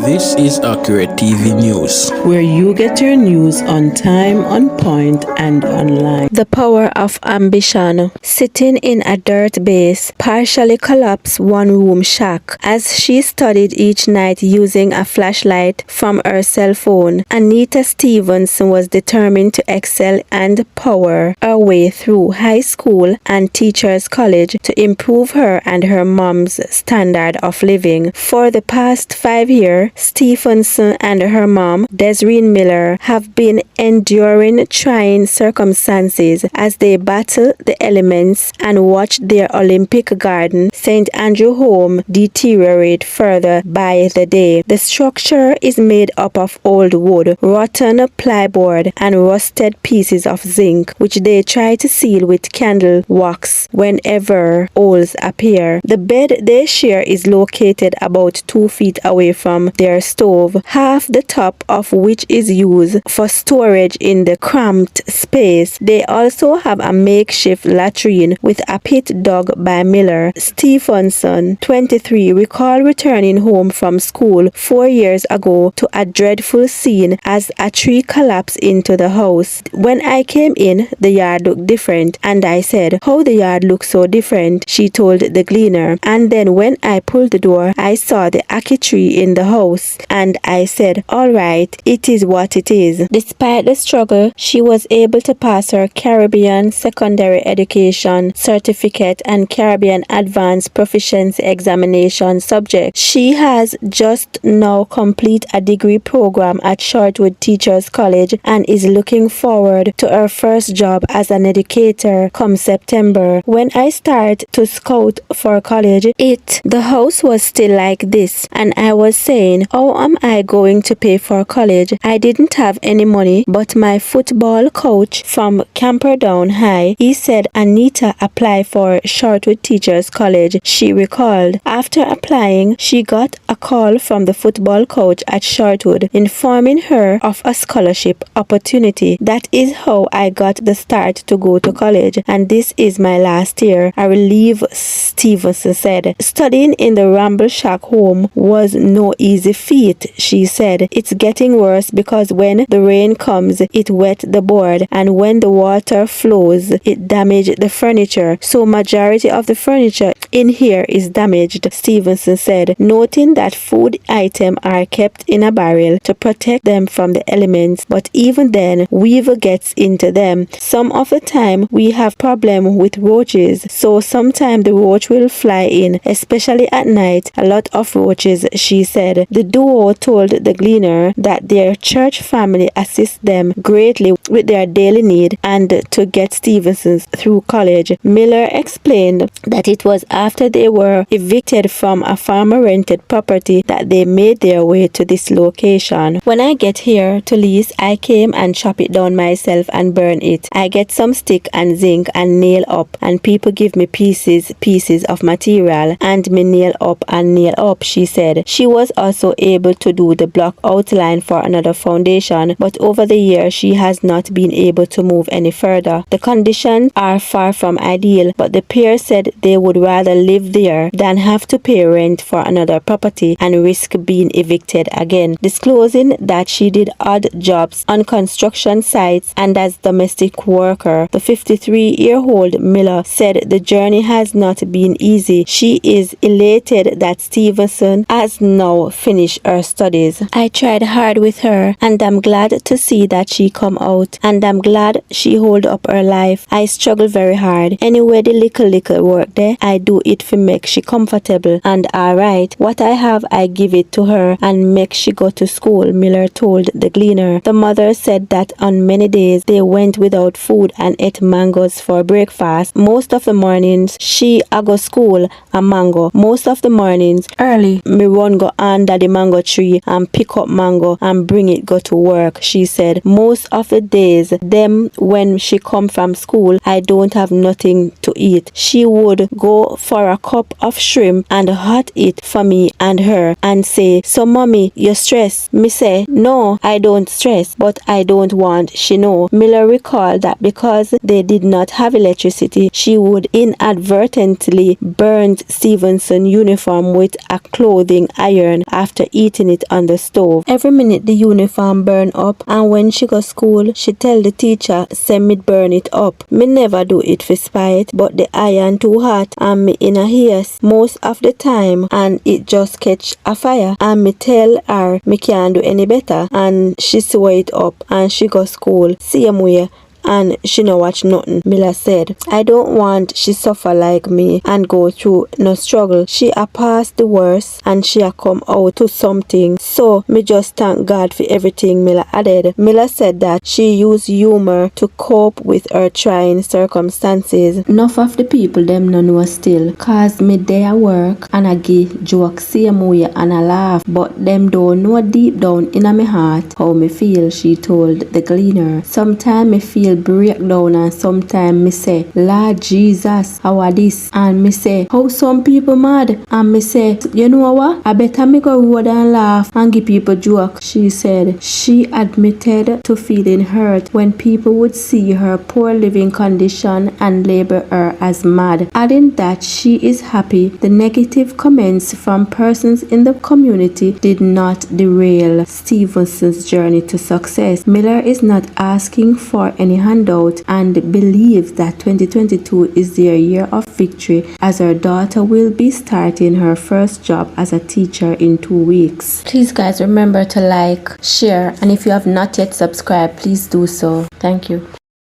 This is Accurate TV News, where you get your news on time, on point, and online. The power of ambition. Sitting in a dirt base, partially collapsed one-room shack as she studied each night using a flashlight from her cell phone, Anita Stephenson was determined to excel and power her way through high school and teachers college to improve her and her mom's standard of living. For the past 5 years, Stephenson and her mom, Desiree Miller, have been enduring trying circumstances as they battle the elements and watch their Olympic garden, St. Andrew home, deteriorate further by the day. The structure is made up of old wood, rotten plyboard, and rusted pieces of zinc, which they try to seal with candle wax whenever holes appear. The bed they share is located about 2 feet away from their stove, half the top of which is used for storage in the cramped space. They also have a makeshift latrine with a pit dug by Miller. Stephenson, 23, recalled returning home from school 4 years ago to a dreadful scene as a tree collapsed into the house. When I came in, the yard looked different, and I said, "How the yard looks so different?" she told the Gleaner. And then when I pulled the door, I saw the ackee tree in the house, and I said, "All right, it is what it is." Despite the struggle, she was able to pass her Caribbean Secondary Education Certificate and Caribbean Advanced Proficiency Examination subject. She has just now completed a degree program at Shortwood Teachers College and is looking forward to her first job as an educator come September. When I started to scout for college, the house was still like this, and I was saying, how am I going to pay for college? I didn't have any money, but my football coach from Camperdown High, he said Anita apply for Shortwood Teachers College, she recalled. After applying, she got a call from the football coach at Shortwood informing her of a scholarship opportunity. That is how I got the start to go to college, and this is my last year, a relief, Stevenson said. Studying in the Ramble Shack home was no easy feat, she said. It's getting worse because when the rain comes, it wet the board, and when the water flows, it damages the furniture. So majority of the furniture in here is damaged, Stevenson said, noting that food items are kept in a barrel to protect them from the elements, but even then, weevil gets into them. Some of the time, we have problem with roaches, so sometimes the roach will fly in, especially at night. A lot of roaches, she said. The duo told the Gleaner that their church family assists them greatly with their daily need and to get Stevenson through college. Miller explained that it was after they were evicted from a farmer-rented property that they made their way to this location. When I get here to lease, I came and chop it down myself and burn it. I get some stick and zinc and nail up, and people give me pieces of material, and me nail up, she said. She was also able to do the block outline for another foundation, but over the years she has not been able to move any further. The conditions are far from ideal, but the pair said they would rather live there than have to pay rent for another property and risk being evicted again, disclosing that she did odd jobs on construction sites and as domestic worker. The 53-year-old Miller said the journey has not been easy. She is elated that Stevenson has now finished her studies. I tried hard with her, and I'm glad to see that she come out, and I'm glad she hold up her life. I struggle very hard. Anyway, the little work there, I do it for make she comfortable and alright. What I have, I give it to her and make she go to school, Miller told the Gleaner. The mother said that on many days they went without food and ate mangoes for breakfast. Most of the mornings she a go school a mango. Most of the mornings early, me run go under the mango tree and pick up mango and bring it go to work, she said. Most of the days, them when she come from school, I don't have nothing to eat. She would go for a cup of shrimp and hot it for me and her and say, "So mommy, you stress?" Me say, "No, I don't stress, but I don't want she know." Miller recalled that because they did not have electricity, she would inadvertently burn Stevenson uniform with a clothing iron after after eating it on the stove. Every minute the uniform burn up, and when she go school, she tell the teacher say me burn it up. Me never do it for spite, but the iron too hot and me in a haste most of the time, and it just catch a fire. And me tell her me can't do any better, and she sew it up and she go school same way, and she no watch nothing. Miller said, I don't want she suffer like me and go through no struggle. She a pass the worst and she a come out to something. So me just thank God for everything, Miller added. Miller said that she used humor to cope with her trying circumstances. Enough of the people them no know still, cause me there work and I give joke same way and I laugh, but them don't know deep down in my heart how me feel, she told the Gleaner. Sometimes me feel breakdown, and sometimes me say, Lord Jesus, how are this? And me say, how some people mad? And me say, you know what? I better me go road and laugh and give people joke. She said she admitted to feeling hurt when people would see her poor living condition and label her as mad, adding that she is happy the negative comments from persons in the community did not derail Stephenson's journey to success. Miller is not asking for any handout and believes that 2022 is their year of victory, as her daughter will be starting her first job as a teacher in 2 weeks. Please guys, remember to like, share, and if you have not yet subscribed, please do so. Thank you.